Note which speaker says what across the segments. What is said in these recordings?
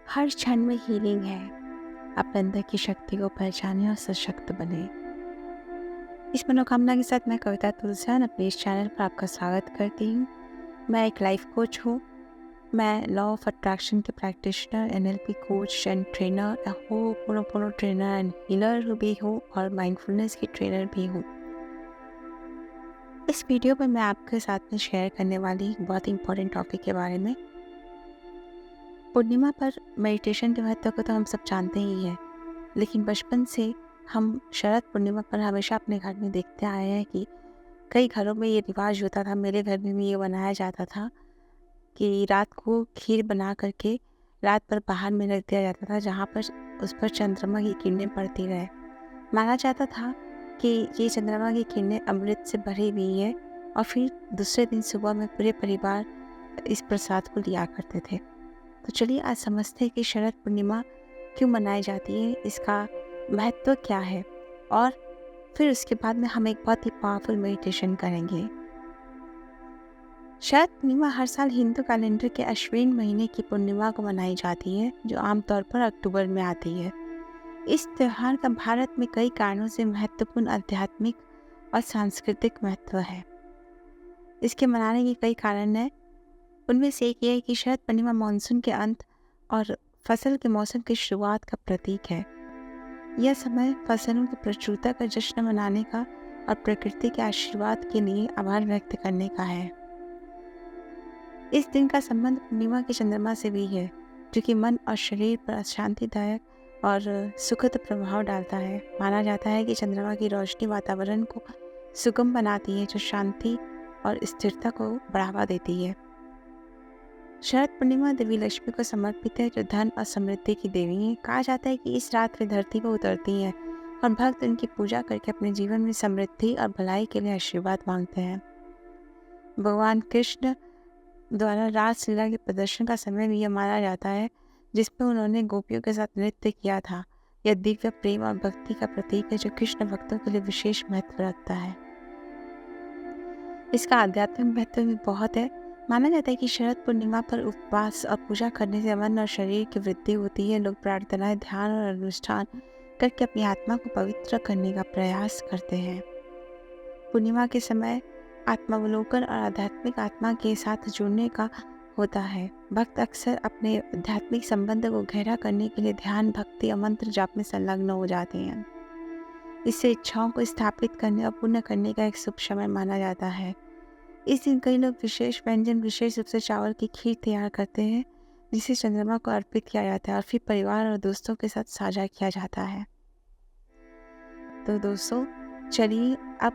Speaker 1: हर क्षण में हीलिंग है। अपने अंदर की शक्ति को पहचाने और सशक्त बने। इस मनोकामना के साथ मैं कविता तुलसियान अपने इस चैनल पर आपका स्वागत करती हूँ। मैं एक लाइफ कोच हूँ। मैं लॉ ऑफ अट्रैक्शन के practitioner, NLP coach and trainer, ho'oponopono trainer and healer भी हूँ और माइंडफुलनेस की ट्रेनर भी हूँ। इस वीडियो में मैं आपके साथ में शेयर करने वाली एक बहुत इंपॉर्टेंट टॉपिक के बारे में। पूर्णिमा पर मेडिटेशन के महत्व को तो हम सब जानते ही हैं, लेकिन बचपन से हम शरद पूर्णिमा पर हमेशा अपने घर में देखते आए हैं कि कई घरों में ये रिवाज होता था। मेरे घर में भी ये बनाया जाता था कि रात को खीर बना करके रात भर बाहर में रख दिया जाता था, जहाँ पर उस पर चंद्रमा की किरणें पड़ती रहे। माना जाता था कि ये चंद्रमा की किरणें अमृत से भरी हुई है और फिर दूसरे दिन सुबह में पूरे परिवार इस प्रसाद को लिया करते थे। तो चलिए आज समझते हैं कि शरद पूर्णिमा क्यों मनाई जाती है, इसका महत्व क्या है, और फिर उसके बाद में हम एक बहुत ही पावरफुल मेडिटेशन करेंगे। शरद पूर्णिमा हर साल हिंदू कैलेंडर के अश्विन महीने की पूर्णिमा को मनाई जाती है, जो आमतौर पर अक्टूबर में आती है। इस त्योहार का भारत में कई कारणों से महत्वपूर्ण आध्यात्मिक और सांस्कृतिक महत्व है। इसके मनाने के कई कारण हैं। उनमें से एक ये है कि शरद पूर्णिमा मानसून के अंत और फसल के मौसम की शुरुआत का प्रतीक है। यह समय फसलों की प्रचुरता का जश्न मनाने का और प्रकृति के आशीर्वाद के लिए आभार व्यक्त करने का है। इस दिन का संबंध पूर्णिमा के चंद्रमा से भी है, जो कि मन और शरीर पर शांतिदायक और सुखद प्रभाव डालता है। माना जाता है कि चंद्रमा की रोशनी वातावरण को सुगम बनाती है, जो शांति और स्थिरता को बढ़ावा देती है। शरद पूर्णिमा देवी लक्ष्मी को समर्पित है, जो धन और समृद्धि की देवी है। कहा जाता है कि इस रात वे धरती पर उतरती हैं और भक्त उनकी पूजा करके अपने जीवन में समृद्धि और भलाई के लिए आशीर्वाद मांगते हैं। भगवान कृष्ण द्वारा रासलीला के प्रदर्शन का समय भी यह माना जाता है, जिसमें उन्होंने गोपियों के साथ नृत्य किया था। यह दिव्य प्रेम और भक्ति का प्रतीक है, जो कृष्ण भक्तों के लिए विशेष महत्व रखता है। इसका आध्यात्मिक महत्व भी बहुत है। माना जाता है कि शरद पूर्णिमा पर उपवास और पूजा करने से मन और शरीर की वृद्धि होती है। लोग प्रार्थनाएं, ध्यान और अनुष्ठान करके अपनी आत्मा को पवित्र करने का प्रयास करते हैं। पूर्णिमा के समय आत्मावलोकन और आध्यात्मिक आत्मा के साथ जुड़ने का होता है। भक्त अक्सर अपने आध्यात्मिक संबंध को गहरा करने के लिए ध्यान, भक्ति और मंत्र जाप में संलग्न हो जाते हैं। इससे इच्छाओं को स्थापित करने और पूर्ण करने का एक शुभ समय माना जाता है। इस दिन कई लोग विशेष व्यंजन, विशेष रूप से चावल की खीर तैयार करते हैं, जिसे चंद्रमा को अर्पित किया जाता है और फिर परिवार और दोस्तों के साथ साझा किया जाता है। तो दोस्तों, चलिए अब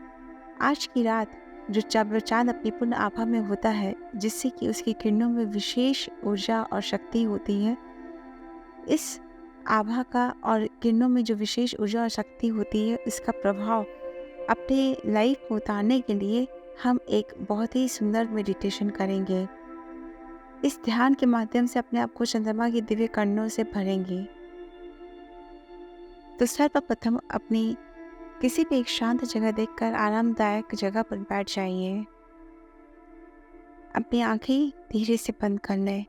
Speaker 1: आज की रात जो चांद अपनी पूर्ण आभा में होता है, जिससे कि उसकी किरणों में विशेष ऊर्जा और शक्ति होती है, इस आभा का और किरणों में जो विशेष ऊर्जा और शक्ति होती है, इसका प्रभाव अपने लाइफ में उतारने के लिए हम एक बहुत ही सुंदर मेडिटेशन करेंगे। इस ध्यान के माध्यम से अपने आप को चंद्रमा की दिव्य किरणों से भरेंगे। तो सर्वप्रथम अपनी किसी भी एक शांत जगह देखकर आरामदायक जगह पर बैठ जाइए। अपनी आंखें धीरे से बंद कर लें।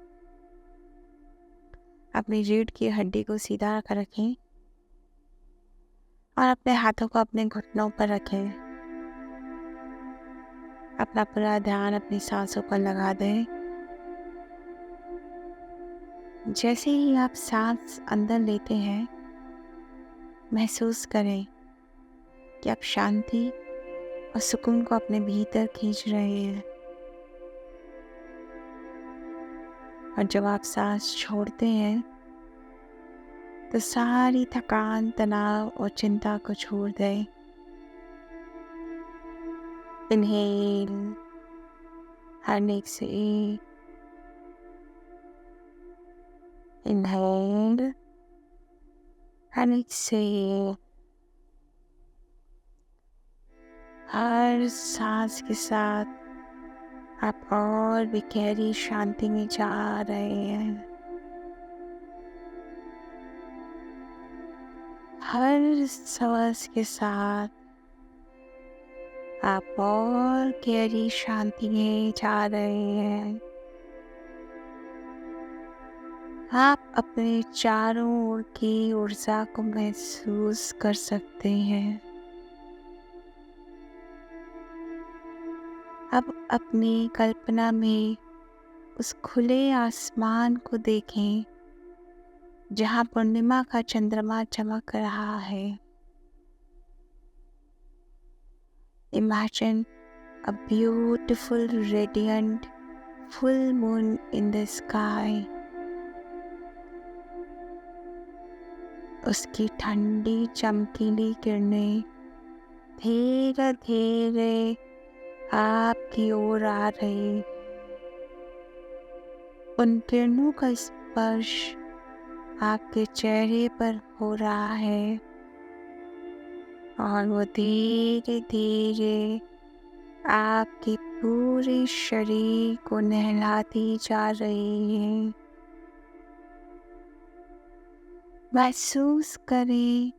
Speaker 1: अपनी रीढ़ की हड्डी को सीधा कर रखें और अपने हाथों को अपने घुटनों पर रखें। अपना पूरा ध्यान अपनी सांसों पर लगा दें। जैसे ही आप सांस अंदर लेते हैं, महसूस करें कि आप शांति और सुकून को अपने भीतर खींच रहे हैं। और जब आप सांस छोड़ते हैं, तो सारी थकान, तनाव और चिंता को छोड़ दें। Inhale and exhale, inhale and exhale. हर सांस के साथ आप और भी गहरी शांति में जा रहे हैं। हर सांस के साथ आप और गहरी शांति में जा रहे हैं। आप अपने चारों ओर की ऊर्जा को महसूस कर सकते हैं। अब अपनी कल्पना में उस खुले आसमान को देखें जहाँ पूर्णिमा का चंद्रमा चमक रहा है। Imagine a beautiful, radiant full moon in the sky. उसकी ठंडी चमकीली किरणें धीरे धीरे आपकी ओर आ रही। उन किरणों का स्पर्श आपके चेहरे पर हो रहा है और वो धीरे धीरे आपके पूरे शरीर को नहलाती जा रही है। महसूस करें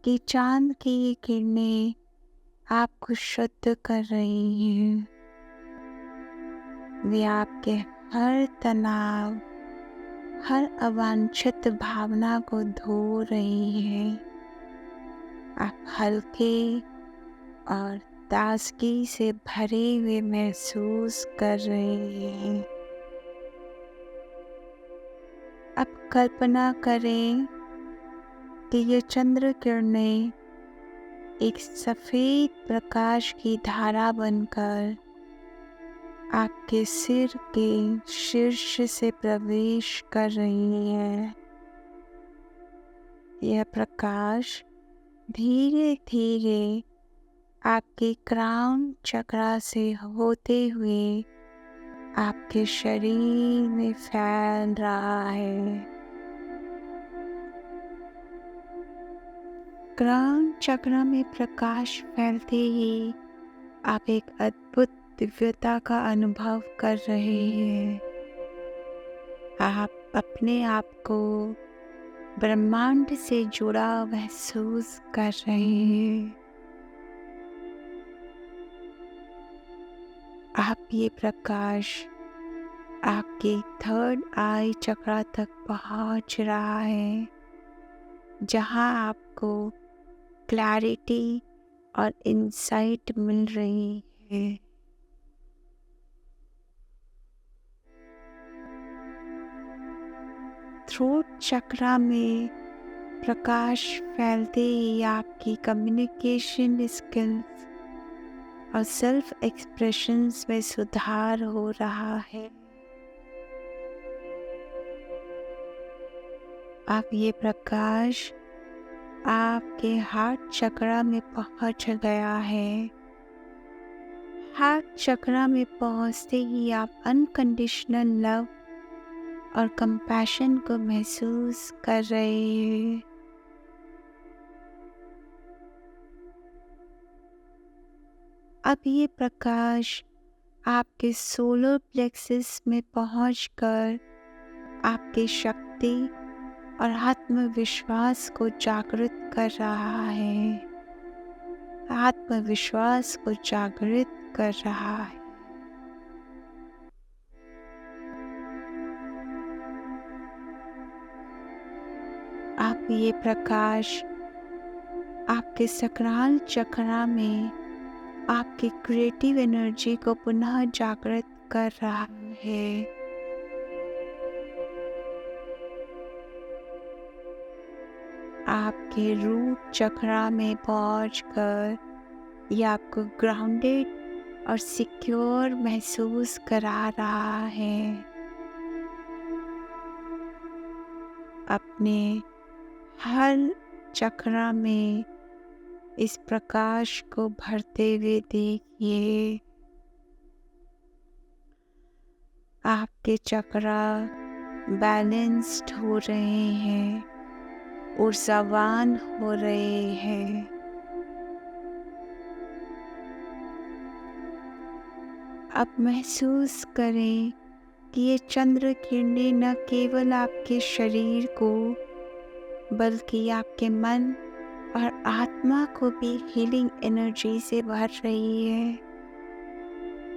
Speaker 1: कि चांद की ये किरणें आपको शुद्ध कर रही हैं। वे आपके हर तनाव, हर अवांछित भावना को धो रही हैं। आप हल्के और ताजगी से भरे हुए महसूस कर रहे हैं। अब कल्पना करें कि ये चंद्र किरणें एक सफेद प्रकाश की धारा बनकर आपके सिर के शीर्ष से प्रवेश कर रही है। यह प्रकाश धीरे धीरे आपके क्राउन चक्रा से होते हुए आपके शरीर में फैल रहा है। क्राउन चक्र में प्रकाश फैलते ही आप एक अद्भुत दिव्यता का अनुभव कर रहे हैं। आप अपने आप को ब्रह्मांड से जुड़ा महसूस कर रहे हैं। आप ये प्रकाश आपके थर्ड आई चक्र तक पहुंच रहा है, जहां आपको क्लैरिटी और इंसाइट मिल रही है। थ्रोट चक्र में प्रकाश फैलते ही आपकी कम्युनिकेशन स्किल्स और सेल्फ एक्सप्रेशंस में सुधार हो रहा है। अब ये प्रकाश आपके हार्ट चक्र में पहुंच गया है। हार्ट चक्र में पहुंचते ही आप अनकंडीशनल लव और कंपैशन को महसूस कर रहे हैं। अब ये प्रकाश आपके सोलर प्लेक्सस में पहुंचकर आपकी शक्ति और आत्मविश्वास को जागृत कर रहा है। आत्मविश्वास को जागृत कर रहा है। आप ये प्रकाश आपके सकराल चक्र में आपकी क्रिएटिव एनर्जी को पुनः जागृत कर रहा है। आपके रूट चक्र में पहुंचकर यह आपको ग्राउंडेड और सिक्योर महसूस करा रहा है। अपने हर चक्र में इस प्रकाश को भरते हुए देखिए। आपके चक्र बैलेंस्ड हो रहे हैं, ऊर्जावान हो रहे हैं। अब महसूस करें कि ये चंद्र किरणें न केवल आपके शरीर को बल्कि आपके मन और आत्मा को भी हीलिंग एनर्जी से भर रही है।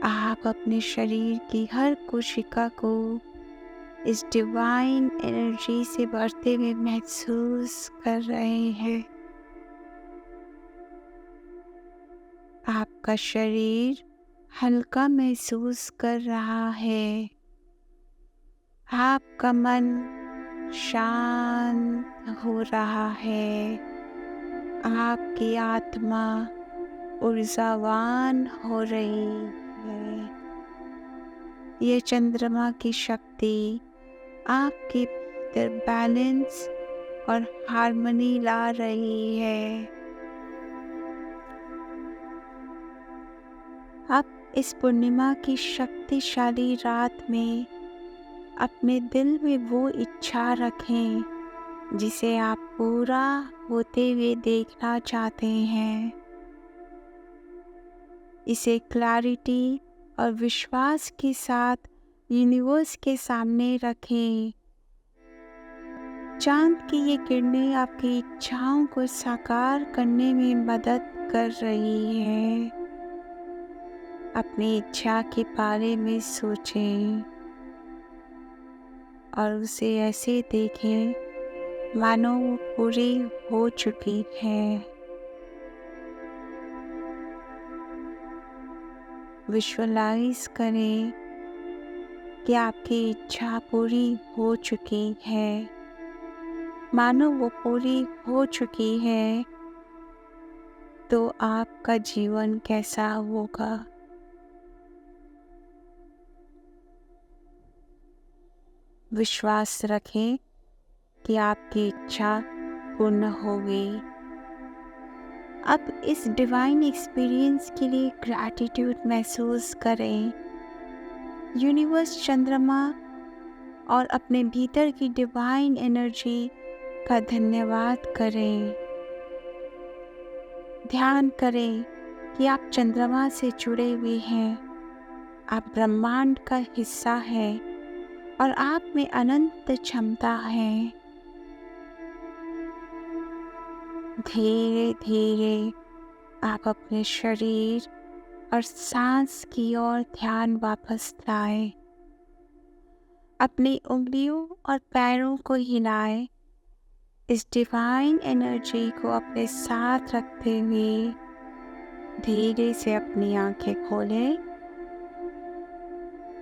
Speaker 1: आप अपने शरीर की हर कोशिका को इस डिवाइन एनर्जी से भरते हुए महसूस कर रहे हैं। आपका शरीर हल्का महसूस कर रहा है। आपका मन शांत हो रहा है। आपकी आत्मा ऊर्जावान हो रही है। ये चंद्रमा की शक्ति आपके भीतर बैलेंस और हार्मनी ला रही है। आप इस पूर्णिमा की शक्तिशाली रात में अपने दिल में वो इच्छा रखें जिसे आप पूरा होते हुए देखना चाहते हैं। इसे क्लैरिटी और विश्वास के साथ यूनिवर्स के सामने रखें। चांद की ये किरणें आपकी इच्छाओं को साकार करने में मदद कर रही है। अपनी इच्छा के बारे में सोचें और उसे ऐसे देखें मानो वो पूरी हो चुकी है। विजुअलाइज करें कि आपकी इच्छा पूरी हो चुकी है। मानो वो पूरी हो चुकी है तो आपका जीवन कैसा होगा। विश्वास रखें कि आपकी इच्छा पूर्ण होगी। अब इस डिवाइन एक्सपीरियंस के लिए ग्रैटिट्यूड महसूस करें। यूनिवर्स, चंद्रमा और अपने भीतर की डिवाइन एनर्जी का धन्यवाद करें। ध्यान करें कि आप चंद्रमा से जुड़े हुए हैं। आप ब्रह्मांड का हिस्सा हैं और आप में अनंत क्षमता है। धीरे धीरे आप अपने शरीर और सांस की ओर ध्यान वापस लाएं। अपनी उंगलियों और पैरों को हिलाएं। इस डिवाइन एनर्जी को अपने साथ रखते हुए धीरे से अपनी आंखें खोलें।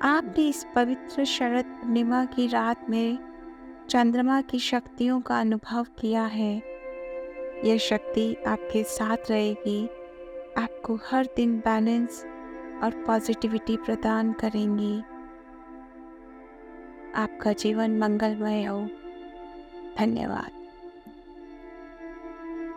Speaker 1: आपने इस पवित्र शरद पूर्णिमा की रात में चंद्रमा की शक्तियों का अनुभव किया है। यह शक्ति आपके साथ रहेगी, आपको हर दिन बैलेंस और पॉजिटिविटी प्रदान करेंगी। आपका जीवन मंगलमय हो। धन्यवाद।